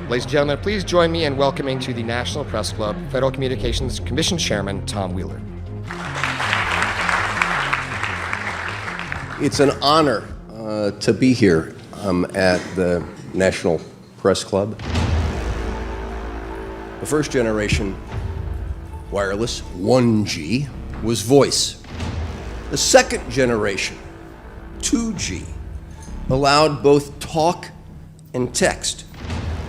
Ladies and gentlemen, please join me in welcoming to the National Press Club Federal Communications Commission Chairman Tom Wheeler. It's an honor to be here at the National Press Club. The first generation wireless, 1G, was voice. The second generation, 2G, allowed both talk and text.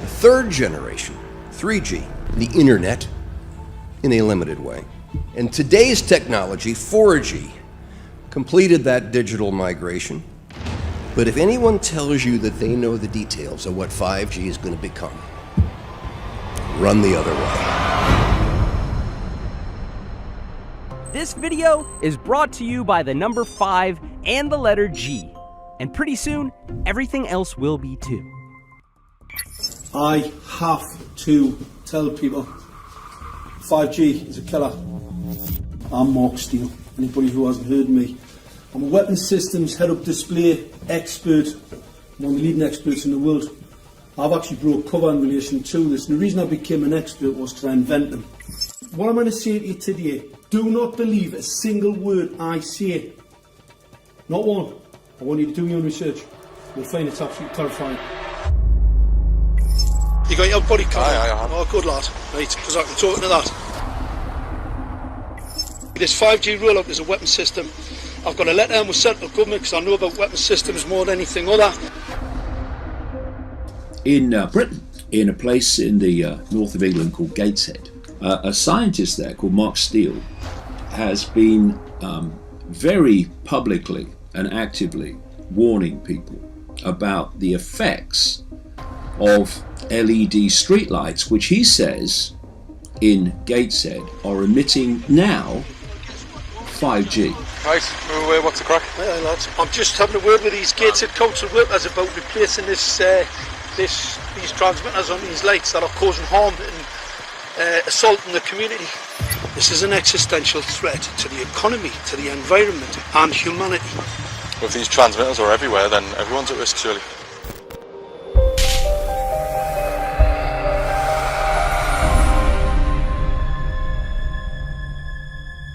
The third generation, 3G, the internet, in a limited way. And today's technology, 4G, completed that digital migration. But if anyone tells you that they know the details of what 5G is going to become, run the other way. This video is brought to you by the number 5 and the letter G. And pretty soon, everything else will be too. I have to tell people 5G is a killer. I'm Mark Steele. Anybody who hasn't heard me. I'm a weapons systems head-up display expert. I'm one of the leading experts in the world. I've actually broke cover in relation to this, and the reason I became an expert was to invent them. What I'm going to say to you today, do not believe a single word I say. Not one. I want you to do your own research. You'll find it's absolutely terrifying. You got your body card? Aye. Oh, good lad. Right, because I can talk to that. This 5G rollout is a weapons system. I've got a letter in with central government because I know about weapons systems more than anything other. In Britain, in a place in the north of England called Gateshead, a scientist there called Mark Steele has been very publicly and actively warning people about the effects of LED streetlights, which he says in Gateshead are emitting now 5G. Right, what's the crack? Hey, lads. I'm just having a word with these Gateshead council workers about replacing these transmitters on these lights that are causing harm and assaulting the community. This is an existential threat to the economy, to the environment and humanity. If these transmitters are everywhere, then everyone's at risk, surely.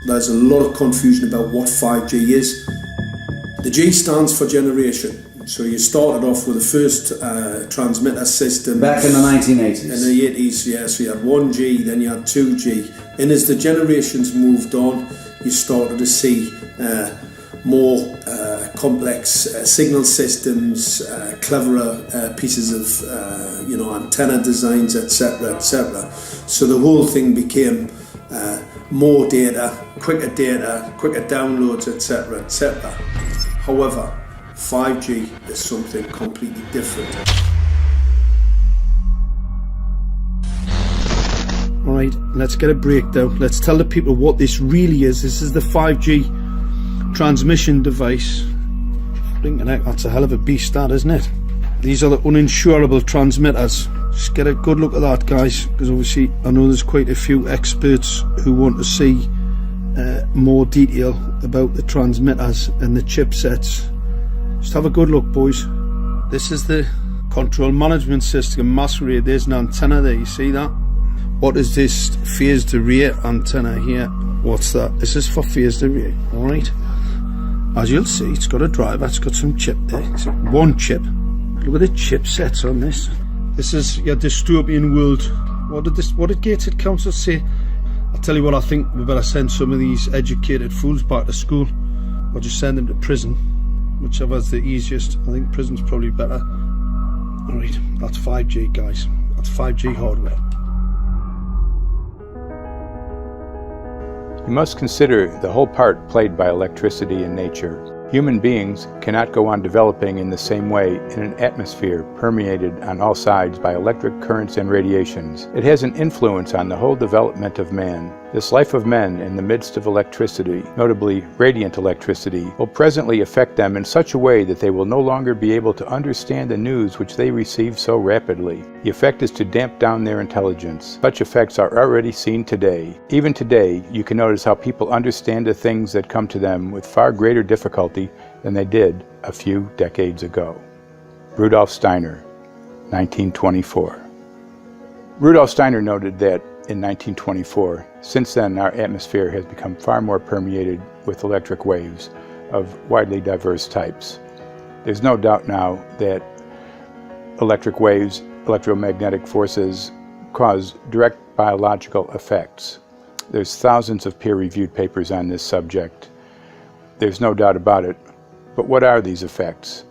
There's a lot of confusion about what 5G is. The G stands for generation. So you started off with the first transmitter system. Back in the 1980s. In the 80s, yeah. So you had 1G, then you had 2G. And as the generations moved on, you started to see more complex signal systems, cleverer pieces of antenna designs, etc., etc. So the whole thing became more data, quicker downloads, etc., etc. However, 5G is something completely different. Alright, let's get a breakdown. Let's tell the people what this really is. This is the 5G transmission device. That's a hell of a beast, that, isn't it? These are the uninsurable transmitters. Just get a good look at that, guys, because obviously I know there's quite a few experts who want to see more detail about the transmitters and the chipsets. Just have a good look, boys. This is the control management system masquerade. There's an antenna there, you see that? What is this phased array antenna here? What's that? This is for phased array, alright? As you'll see, it's got a driver, it's got some chip there. It's one chip. Look at the chipsets on this. This is your dystopian world. What did Gateshead Council say? I'll tell you what, I think we better send some of these educated fools back to school, or just send them to prison, whichever's the easiest. I think prison's probably better. Alright, that's 5G, guys. That's 5G hardware. You must consider the whole part played by electricity in nature. Human beings cannot go on developing in the same way in an atmosphere permeated on all sides by electric currents and radiations. It has an influence on the whole development of man. This life of men in the midst of electricity, notably radiant electricity, will presently affect them in such a way that they will no longer be able to understand the news which they receive so rapidly. The effect is to damp down their intelligence. Such effects are already seen today. Even today, you can notice how people understand the things that come to them with far greater difficulty than they did a few decades ago. Rudolf Steiner, 1924. Rudolf Steiner noted that in 1924, since then our atmosphere has become far more permeated with electric waves of widely diverse types. There's no doubt now that electric waves, electromagnetic forces, cause direct biological effects. There's thousands of peer-reviewed papers on this subject. There's no doubt about it. But what are these effects?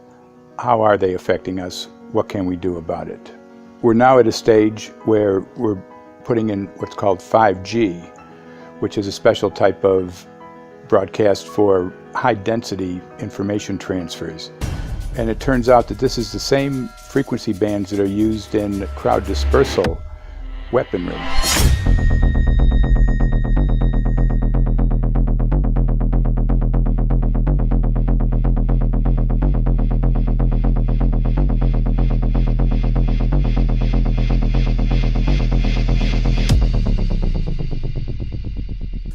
How are they affecting us? What can we do about it? We're now at a stage where we're putting in what's called 5G, which is a special type of broadcast for high-density information transfers. And it turns out that this is the same frequency bands that are used in crowd dispersal weaponry.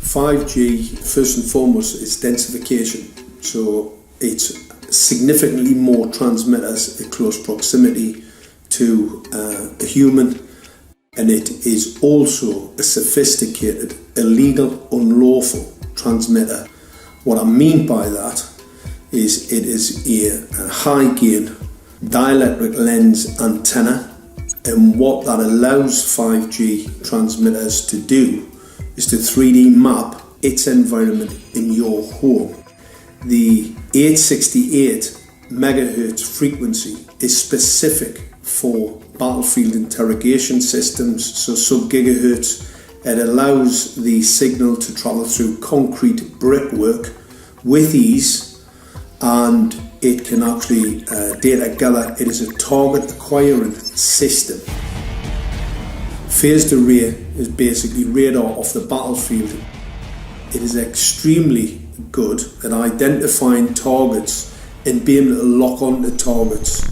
5G, first and foremost, is densification. So it's significantly more transmitters in close proximity to a human, and it is also a sophisticated, illegal, unlawful transmitter. What I mean by that is it is a high gain dielectric lens antenna, and what that allows 5G transmitters to do is to 3D map its environment in your home. The 868 megahertz frequency is specific for battlefield interrogation systems, so sub-gigahertz. It allows the signal to travel through concrete brickwork with ease, and it can actually data gather. It is a target acquiring system. Phased array is basically radar off the battlefield. It is extremely good at identifying targets and being able to lock onto targets.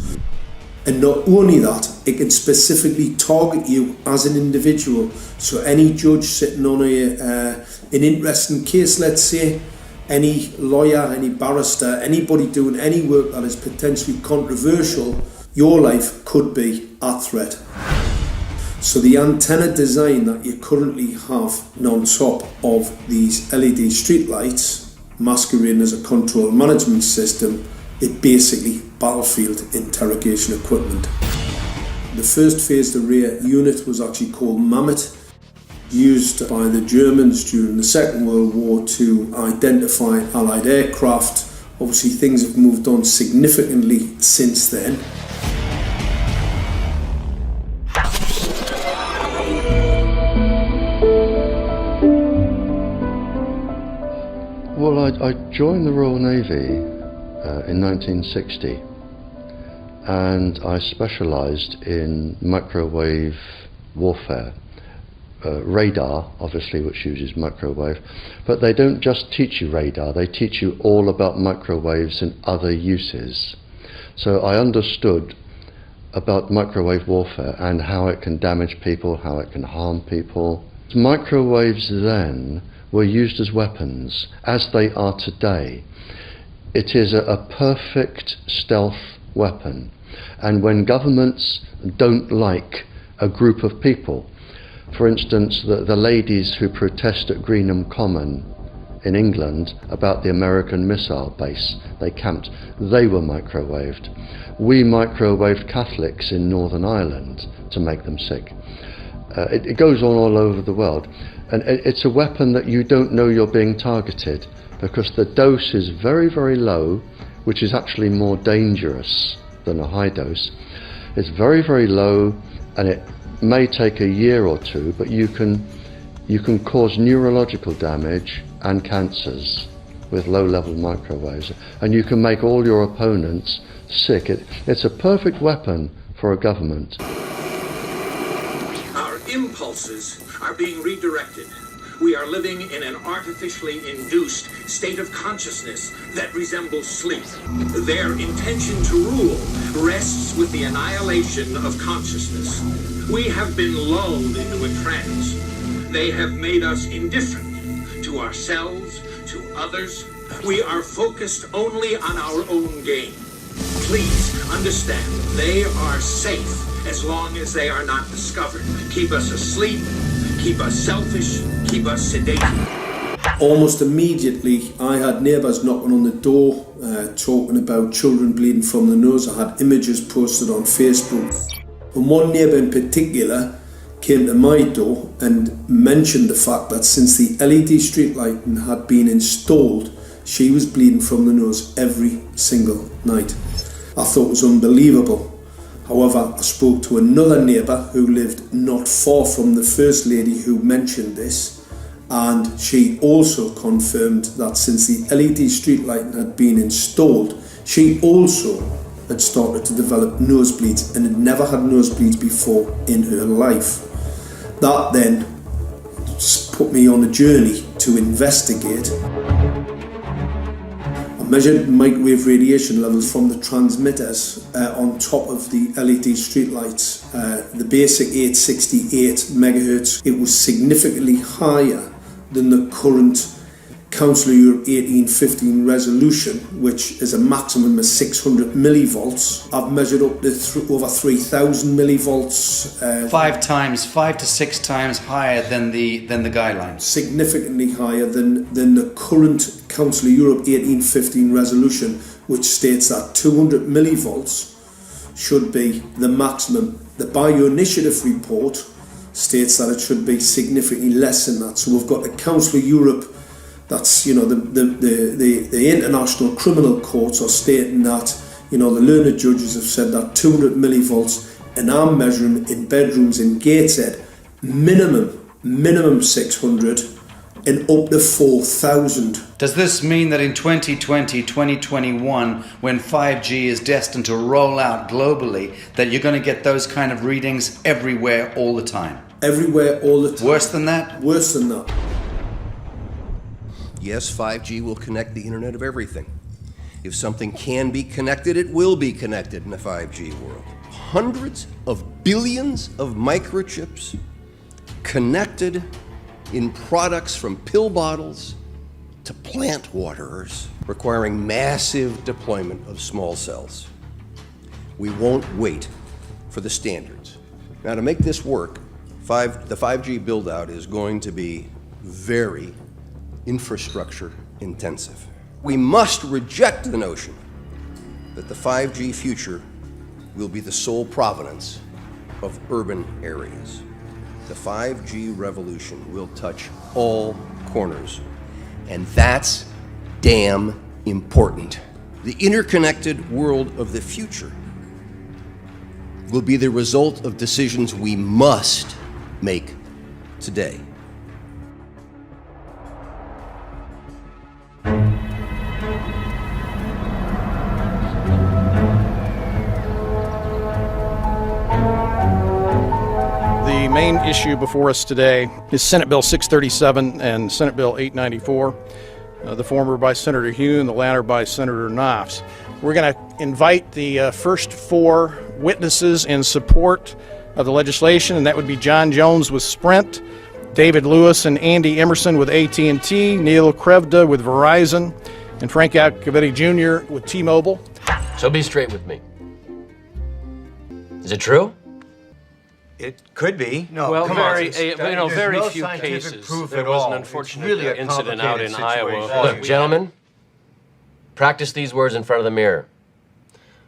And not only that, it can specifically target you as an individual. So any judge sitting on an interesting case, let's say, any lawyer, any barrister, anybody doing any work that is potentially controversial, your life could be at threat. So the antenna design that you currently have on top of these LED street lights, masquerading as a control management system, it basically battlefield interrogation equipment. The first phased array unit was actually called Mammoth, used by the Germans during the Second World War to identify Allied aircraft. Obviously things have moved on significantly since then. Well, I joined the Royal Navy in 1960, and I specialised in microwave warfare. Radar, obviously, which uses microwave, but they don't just teach you radar, they teach you all about microwaves and other uses. So I understood about microwave warfare and how it can damage people, how it can harm people. Microwaves then were used as weapons, as they are today. It is a perfect stealth weapon, and when governments don't like a group of people, for instance the ladies who protest at Greenham Common in England about the American missile base they camped, they were microwaved. We microwaved Catholics in Northern Ireland to make them sick. It goes on all over the world. And it's a weapon that you don't know you're being targeted, because the dose is very, very low, which is actually more dangerous than a high dose. It's very, very low, and it may take a year or two, but you can cause neurological damage and cancers with low-level microwaves, and you can make all your opponents sick. It's a perfect weapon for a government. Our impulses are being redirected. We are living in an artificially induced state of consciousness that resembles sleep. Their intention to rule rests with the annihilation of consciousness. We have been lulled into a trance. They have made us indifferent to ourselves, to others. We are focused only on our own gain. Please understand, they are safe as long as they are not discovered. Keep us asleep, keep us selfish, keep us sedated. Almost immediately, I had neighbours knocking on the door, talking about children bleeding from the nose. I had images posted on Facebook. And one neighbour in particular came to my door and mentioned the fact that since the LED street lighting had been installed, she was bleeding from the nose every single night. I thought it was unbelievable. However, I spoke to another neighbour who lived not far from the first lady who mentioned this, and she also confirmed that since the LED street lighting had been installed, she also had started to develop nosebleeds and had never had nosebleeds before in her life. That then put me on a journey to investigate. I measured microwave radiation levels from the transmitters on top of the LED streetlights. The basic 868 megahertz, it was significantly higher than the current Council of Europe 1815 resolution, which is a maximum of 600 millivolts. I've measured up to over 3,000 millivolts. 5 to 6 times higher than the guidelines. Significantly higher than the current Council of Europe 1815 resolution, which states that 200 millivolts should be the maximum. The Bioinitiative report states that it should be significantly less than that. So we've got the Council of Europe, that's, you know, the international criminal courts are stating that, you know, the learned judges have said that 200 millivolts, and I'm measuring in bedrooms in Gateshead, minimum 600 and up to 4,000. Does this mean that in 2020, 2021, when 5G is destined to roll out globally, that you're going to get those kind of readings everywhere all the time? Everywhere all the time. Worse than that? Worse than that. Yes, 5G will connect the Internet of everything. If something can be connected, it will be connected in a 5G world. Hundreds of billions of microchips connected in products from pill bottles to plant waterers, requiring massive deployment of small cells. We won't wait for the standards. Now, to make this work, the 5G build-out is going to be very infrastructure intensive. We must reject the notion that the 5G future will be the sole provenance of urban areas. The 5G revolution will touch all corners, and that's damn important. The interconnected world of the future will be the result of decisions we must make today. The main issue before us today is Senate Bill 637 and Senate Bill 894, the former by Senator Hugh and the latter by Senator Knopf. We're going to invite the first 4 witnesses in support of the legislation, and that would be John Jones with Sprint, David Lewis and Andy Emerson with AT&T, Neil Krevda with Verizon, and Frank Iacovetti Jr. with T-Mobile. So be straight with me. Is it true? It could be. No, well, come very, on. very no few scientific cases. Proof there at was all. an unfortunate really incident out in Iowa. situation. Look, gentlemen, practice these words in front of the mirror.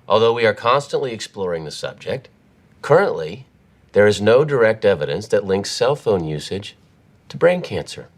Although we are constantly exploring the subject, currently, there is no direct evidence that links cell phone usage to brain cancer.